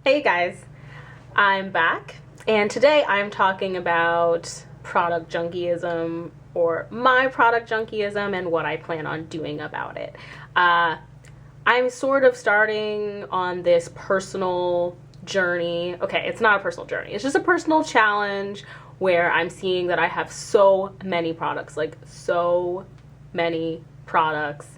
Hey guys, I'm back, and today I'm talking about product junkyism, or my product junkyism, and what I plan on doing about it. I'm sort of starting on this personal journey. Okay, it's not a personal journey, it's just a personal challenge where I'm seeing that I have so many products, like so many products.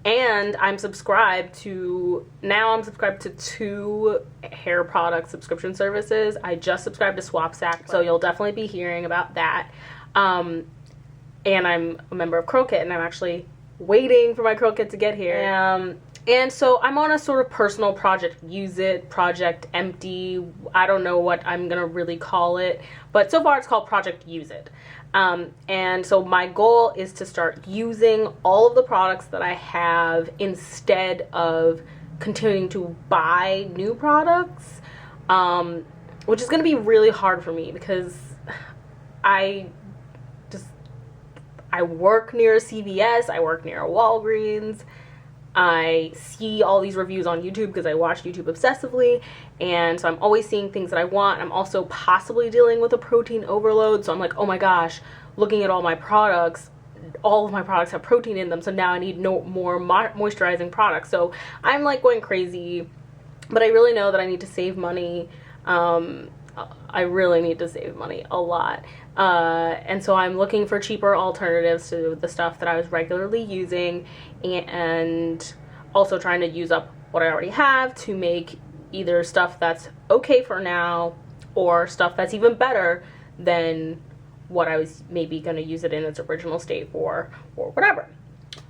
And I'm subscribed to 2 hair product subscription services. I just subscribed to SwapSack, so you'll definitely be hearing about that. And I'm a member of Curl Kit, and I'm actually waiting for my Curl Kit to get here. And so I'm on a sort of personal project, Use It, Project Empty. I don't know what I'm gonna really call it, but so far it's called Project Use It. And so my goal is to start using all of the products that I have instead of continuing to buy new products, which is going to be really hard for me because I work near a CVS, I work near a Walgreens. I see all these reviews on YouTube because I watch YouTube obsessively, and so I'm always seeing things that I want. I'm also possibly dealing with a protein overload, so I'm like, oh my gosh, looking at all my products, all of my products have protein in them, so now I need no more moisturizing products. So I'm like going crazy, but I really know that I need to save money. I really need to save money a lot. And so I'm looking for cheaper alternatives to the stuff that I was regularly using, and also trying to use up what I already have to make either stuff that's okay for now or stuff that's even better than what I was maybe going to use it in its original state for, or whatever.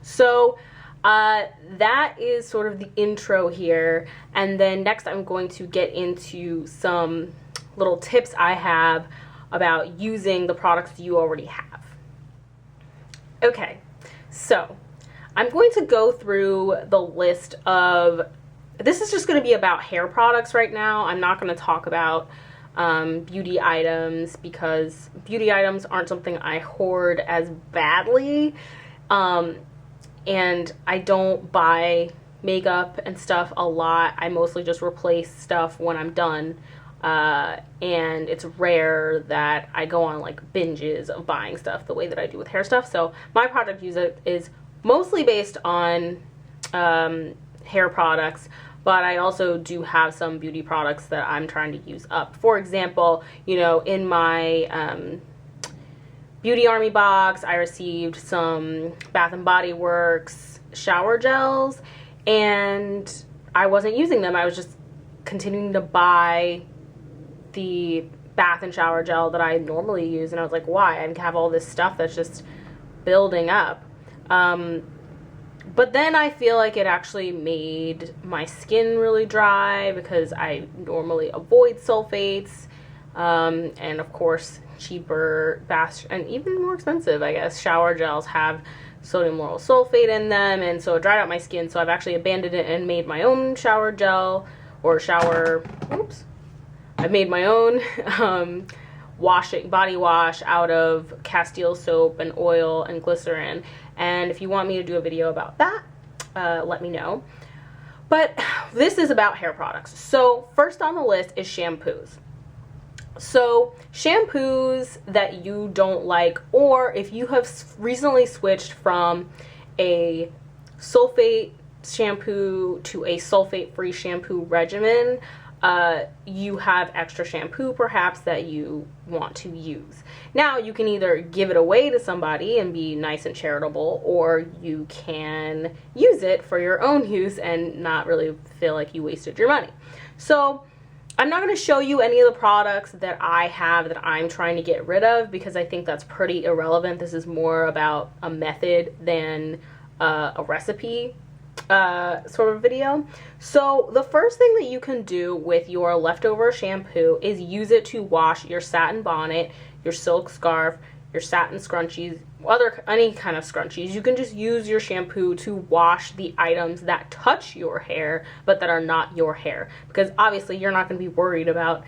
So that is sort of the intro here, and then next I'm going to get into some little tips I have about using the products you already have. Okay, so I'm going to go through the list of, this is just going to be about hair products right now. I'm not going to talk about beauty items, because beauty items aren't something I hoard as badly, and I don't buy makeup and stuff a lot. I mostly just replace stuff when I'm done. And it's rare that I go on like binges of buying stuff the way that I do with hair stuff. So my product use it is mostly based on hair products, but I also do have some beauty products that I'm trying to use up. For example, you know, in my Beauty Army box, I received some Bath and Body Works shower gels, and I wasn't using them. I was just continuing to buy the bath and shower gel that I normally use, and I was like, why? I have all this stuff that's just building up. But then I feel like it actually made my skin really dry, because I normally avoid sulfates, and of course cheaper bath and even more expensive, I guess, shower gels have sodium lauryl sulfate in them, and so it dried out my skin. So I've actually abandoned it and made my own shower gel, or I've made my own body wash out of Castile soap and oil and glycerin. And if you want me to do a video about that, let me know. But this is about hair products. So first on the list is shampoos. So shampoos that you don't like, or if you have recently switched from a sulfate shampoo to a sulfate-free shampoo regimen, you have extra shampoo perhaps that you want to use. Now you can either give it away to somebody and be nice and charitable, or you can use it for your own use and not really feel like you wasted your money. So I'm not going to show you any of the products that I have that I'm trying to get rid of, because I think that's pretty irrelevant. This is more about a method than a recipe sort of video. So the first thing that you can do with your leftover shampoo is use it to wash your satin bonnet, your silk scarf, your satin scrunchies, any kind of scrunchies. You can just use your shampoo to wash the items that touch your hair but that are not your hair, because obviously you're not going to be worried about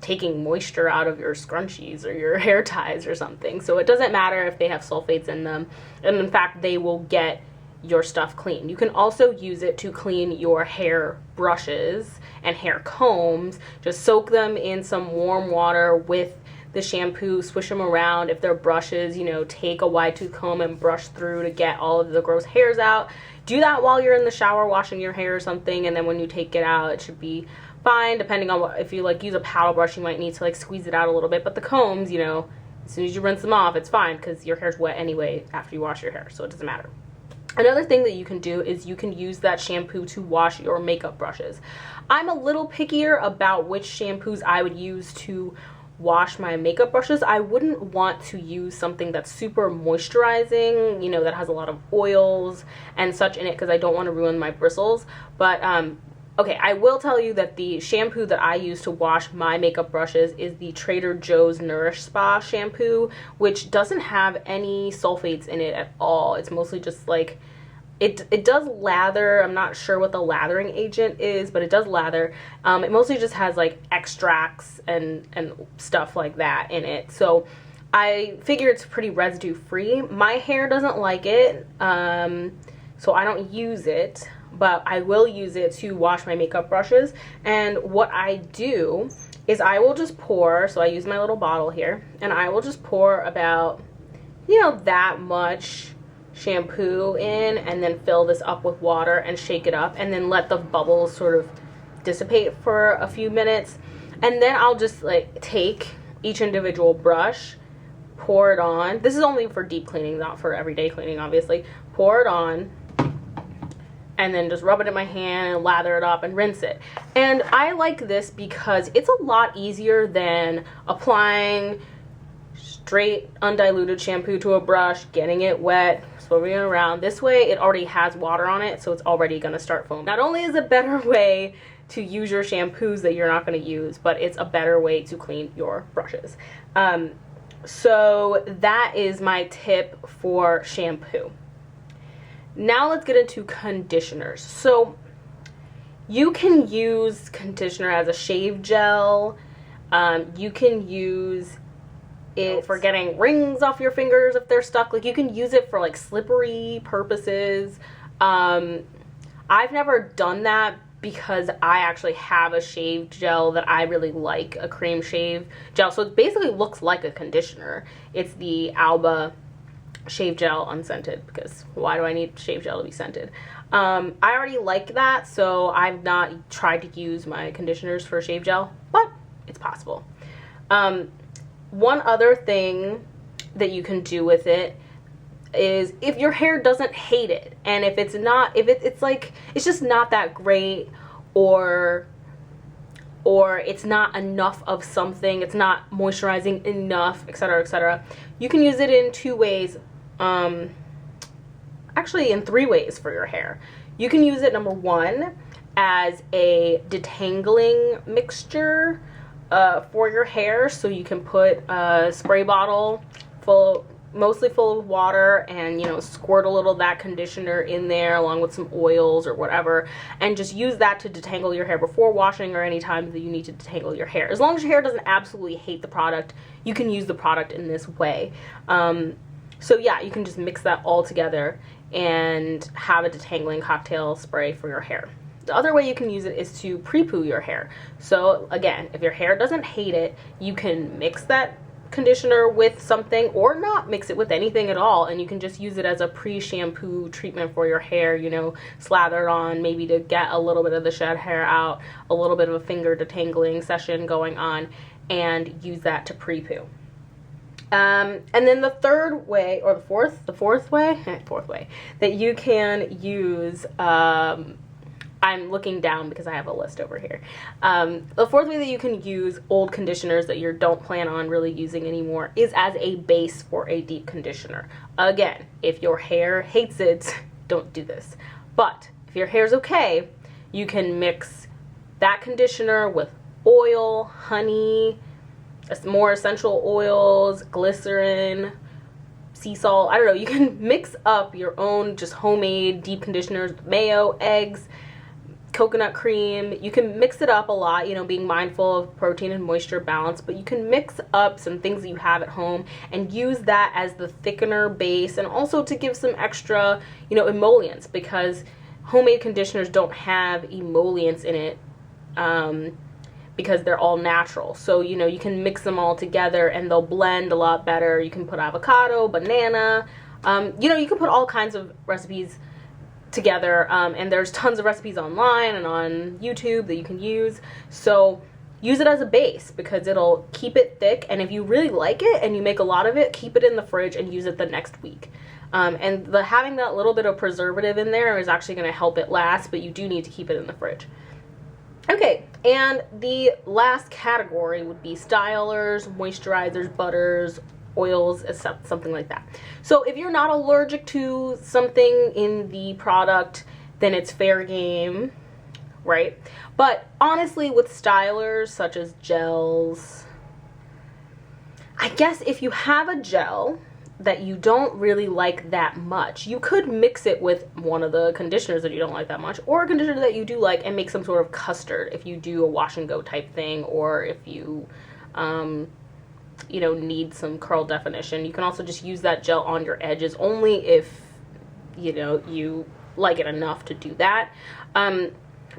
taking moisture out of your scrunchies or your hair ties or something. So it doesn't matter if they have sulfates in them, and in fact they will get your stuff clean. You can also use it to clean your hair brushes and hair combs. Just soak them in some warm water with the shampoo, swish them around. If they're brushes, you know, take a wide tooth comb and brush through to get all of the gross hairs out. Do that while you're in the shower washing your hair or something, and then when you take it out, it should be fine. Depending on what, if you like use a paddle brush, you might need to like squeeze it out a little bit, but the combs, you know, as soon as you rinse them off, it's fine because your hair's wet anyway after you wash your hair, so it doesn't matter. Another thing that you can do is you can use that shampoo to wash your makeup brushes. I'm a little pickier about which shampoos I would use to wash my makeup brushes. I wouldn't want to use something that's super moisturizing, you know, that has a lot of oils and such in it because I don't want to ruin my bristles. But okay, I will tell you that the shampoo that I use to wash my makeup brushes is the Trader Joe's Nourish Spa shampoo, which doesn't have any sulfates in it at all. It's mostly just like, it does lather. I'm not sure what the lathering agent is, but it does lather. It mostly just has like extracts and stuff like that in it. So I figure it's pretty residue free. My hair doesn't like it, so I don't use it, but I will use it to wash my makeup brushes. And what I do is I will just pour, so I use my little bottle here, and I will just pour about, you know, that much shampoo in, and then fill this up with water and shake it up, and then let the bubbles sort of dissipate for a few minutes. And then I'll just like take each individual brush, pour it on. This is only for deep cleaning, not for everyday cleaning, obviously. Pour it on, and then just rub it in my hand and lather it up and rinse it. And I like this because it's a lot easier than applying straight undiluted shampoo to a brush, getting it wet, swimming it around. This way it already has water on it, so it's already gonna start foaming. Not only is it a better way to use your shampoos that you're not gonna use, but it's a better way to clean your brushes. So that is my tip for shampoo. Now let's get into conditioners. So you can use conditioner as a shave gel. You can use it for getting rings off your fingers if they're stuck. Like, you can use it for like slippery purposes. I've never done that because I actually have a shave gel that I really like, a cream shave gel. So it basically looks like a conditioner. It's the Alba shave gel unscented, because why do I need shave gel to be scented? I already like that, so I've not tried to use my conditioners for shave gel, but it's possible. One other thing that you can do with it is if your hair doesn't hate it, and if it's not, if it's like, it's just not that great, or it's not enough of something, it's not moisturizing enough, etc., etc., you can use it in two ways. Actually in three ways for your hair. You can use it, number one, as a detangling mixture for your hair. So you can put a spray bottle mostly full of water, and, you know, squirt a little of that conditioner in there along with some oils or whatever, and just use that to detangle your hair before washing or any time that you need to detangle your hair. As long as your hair doesn't absolutely hate the product, you can use the product in this way. So yeah, you can just mix that all together and have a detangling cocktail spray for your hair. The other way you can use it is to pre-poo your hair. So again, if your hair doesn't hate it, you can mix that conditioner with something, or not mix it with anything at all, and you can just use it as a pre-shampoo treatment for your hair, you know, slather it on maybe to get a little bit of the shed hair out, a little bit of a finger detangling session going on, and use that to pre-poo. And then the third way, or the fourth way that you can use, I'm looking down because I have a list over here. The fourth way that you can use old conditioners that you don't plan on really using anymore is as a base for a deep conditioner. Again, if your hair hates it, don't do this. But if your hair's okay, you can mix that conditioner with oil, honey, more essential oils, glycerin, sea salt. I don't know. You can mix up your own just homemade deep conditioners with mayo, eggs, coconut cream. You can mix it up a lot, you know, being mindful of protein and moisture balance, but you can mix up some things that you have at home and use that as the thickener base, and also to give some extra, you know, emollients, because homemade conditioners don't have emollients in it, because they're all natural. So, you know, you can mix them all together and they'll blend a lot better. You can put avocado, banana, you know, you can put all kinds of recipes together, and there's tons of recipes online and on YouTube that you can use. So use it as a base because it'll keep it thick, and if you really like it and you make a lot of it, keep it in the fridge and use it the next week. And having that little bit of preservative in there is actually going to help it last, but you do need to keep it in the fridge. Okay, and the last category would be stylers, moisturizers, butters, oils, something like that. So if you're not allergic to something in the product, then it's fair game, right? But honestly, with stylers such as gels, I guess if you have a gel that you don't really like that much, you could mix it with one of the conditioners that you don't like that much, or a conditioner that you do like, and make some sort of custard if you do a wash and go type thing, or if you you know, need some curl definition. You can also just use that gel on your edges, only if, you know, you like it enough to do that. But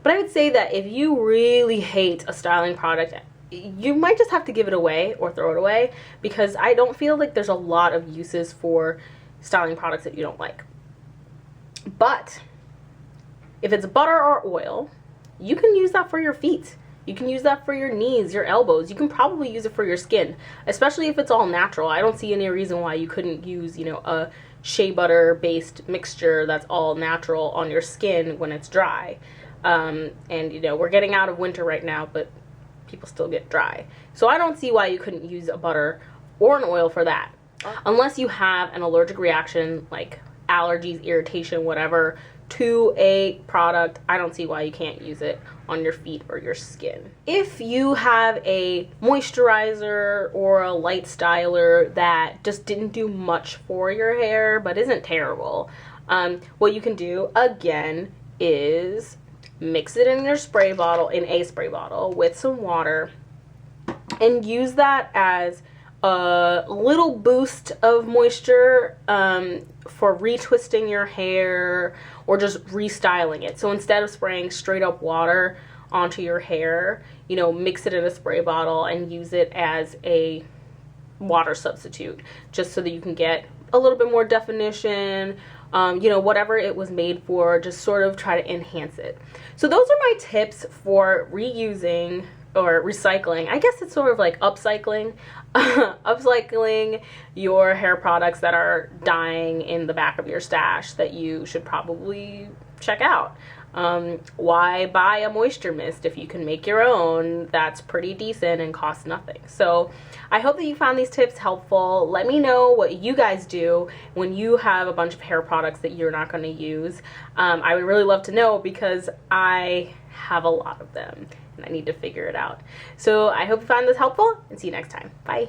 I would say that if you really hate a styling product, you might just have to give it away or throw it away, because I don't feel like there's a lot of uses for styling products that you don't like. But if it's butter or oil, you can use that for your feet. You can use that for your knees, your elbows. You can probably use it for your skin, especially if it's all natural. I don't see any reason why you couldn't use, you know, a shea butter based mixture that's all natural on your skin when it's dry. And, you know, we're getting out of winter right now, but people still get dry. So I don't see why you couldn't use a butter or an oil for that. Unless you have an allergic reaction, like allergies, irritation, whatever, to a product, I don't see why you can't use it on your feet or your skin. If you have a moisturizer or a light styler that just didn't do much for your hair but isn't terrible, what you can do again is mix it in a spray bottle with some water, and use that as a little boost of moisture for retwisting your hair or just restyling it. So instead of spraying straight up water onto your hair, you know, mix it in a spray bottle and use it as a water substitute, just so that you can get a little bit more definition, you know, whatever it was made for, just sort of try to enhance it. So those are my tips for reusing or recycling. I guess it's sort of like upcycling, upcycling your hair products that are dying in the back of your stash that you should probably check out. Why buy a moisture mist if you can make your own? That's pretty decent and costs nothing. So I hope that you found these tips helpful. Let me know what you guys do when you have a bunch of hair products that you're not going to use. I would really love to know, because I have a lot of them and I need to figure it out. So I hope you found this helpful, and see you next time. Bye.